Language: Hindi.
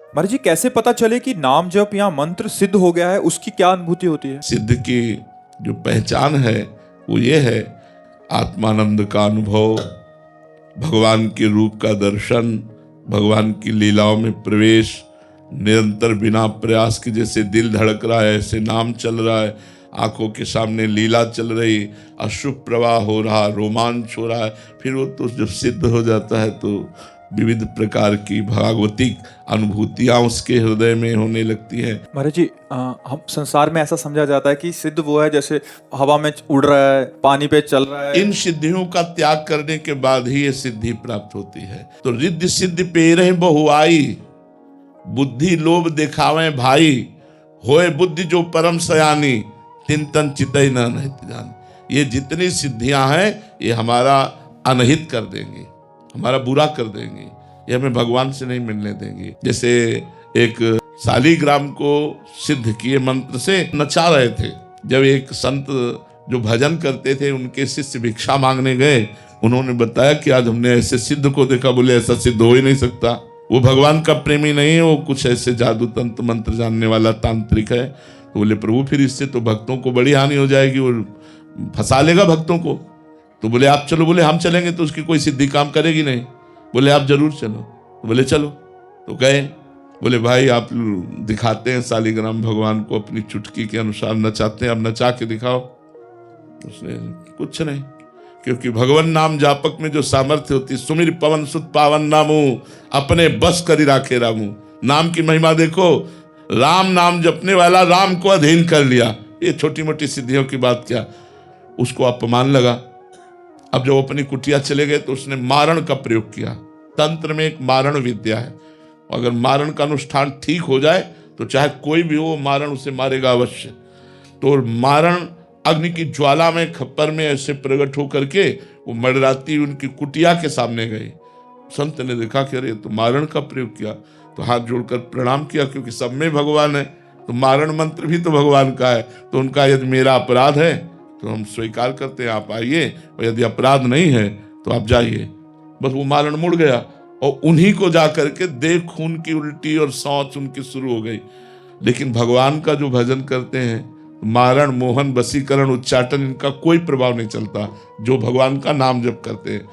महाराज जी, कैसे पता चले कि नाम जप या मंत्र सिद्ध हो गया है? उसकी क्या अनुभूति होती है? सिद्ध की जो पहचान है वो ये है, आत्मानंद का अनुभव, भगवान के रूप का दर्शन, भगवान की लीलाओं में प्रवेश, निरंतर बिना प्रयास के जैसे दिल धड़क रहा है ऐसे नाम चल रहा है, आंखों के सामने लीला चल रही, अश्रु प्रवाह हो रहा, रोमांच हो रहा है। फिर वो तो जब सिद्ध हो जाता है तो विविध प्रकार की भागवतिक अनुभूतियां उसके हृदय में होने लगती हैं। महाराज जी, हम संसार में ऐसा समझा जाता है कि सिद्ध वो है जैसे हवा में उड़ रहा है, पानी पे चल रहा है। इन सिद्धियों का त्याग करने के बाद ही ये सिद्धि प्राप्त होती है। तो रिद्धि सिद्धि पेरहि बहुआई, बुद्धि लोभ दिखावे भाई, होए बुद्धि जो परम सयानी, तिन तन चितई न अनहित जान। ये जितनी सिद्धियां हैं ये हमारा अनहित कर देंगी, हमारा बुरा कर देंगी, ये हमें भगवान से नहीं मिलने देंगी। जैसे एक शालिग्राम को सिद्ध किए मंत्र से नचा रहे थे। जब एक संत जो भजन करते थे उनके शिष्य भिक्षा मांगने गए, उन्होंने बताया कि आज हमने ऐसे सिद्ध को देखा। बोले ऐसा सिद्ध हो ही नहीं सकता, वो भगवान का प्रेमी नहीं है, वो कुछ ऐसे जादू तंत्र मंत्र जानने वाला तांत्रिक है। तो बोले प्रभु फिर इससे तो भक्तों को बड़ी हानि हो जाएगी, वो फंसा लेगा भक्तों को। तो बोले आप चलो। बोले हम चलेंगे तो उसकी कोई सिद्धि काम करेगी नहीं। बोले आप जरूर चलो। तो बोले चलो। तो गए। बोले भाई आप दिखाते हैं शालिग्राम भगवान को अपनी चुटकी के अनुसार नचाते हैं, अब नचा के दिखाओ। उसने कुछ नहीं, क्योंकि भगवान नाम जापक में जो सामर्थ्य होती, सुमिर पवन सुत पावन नामू, अपने बस करी राखे रामू। नाम की महिमा देखो, राम नाम जपने वाला राम को अधीन कर लिया। ये छोटी मोटी सिद्धियों की बात क्या, उसको अपमान लगा। अब जब अपनी कुटिया चले गए तो उसने मारण का प्रयोग किया। तंत्र में एक मारण विद्या है, अगर मारण का अनुष्ठान ठीक हो जाए तो चाहे कोई भी हो मारण उसे मारेगा अवश्य। तो मारण अग्नि की ज्वाला में खप्पर में ऐसे प्रकट होकर के वो मडराती उनकी कुटिया के सामने गई। संत ने देखा कि अरे तो मारण का प्रयोग किया, तो हाथ जोड़कर प्रणाम किया, क्योंकि सब में भगवान है तो मारण मंत्र भी तो भगवान का है। तो उनका यदि मेरा अपराध है तो हम स्वीकार करते हैं, आप आइए, और यदि अपराध नहीं है तो आप जाइए। बस वो मारण मुड़ गया और उन्हीं को जा करके देख खून की उल्टी और शौच उनकी शुरू हो गई। लेकिन भगवान का जो भजन करते हैं, मारण मोहन वशीकरण उच्चाटन इनका कोई प्रभाव नहीं चलता, जो भगवान का नाम जप करते हैं।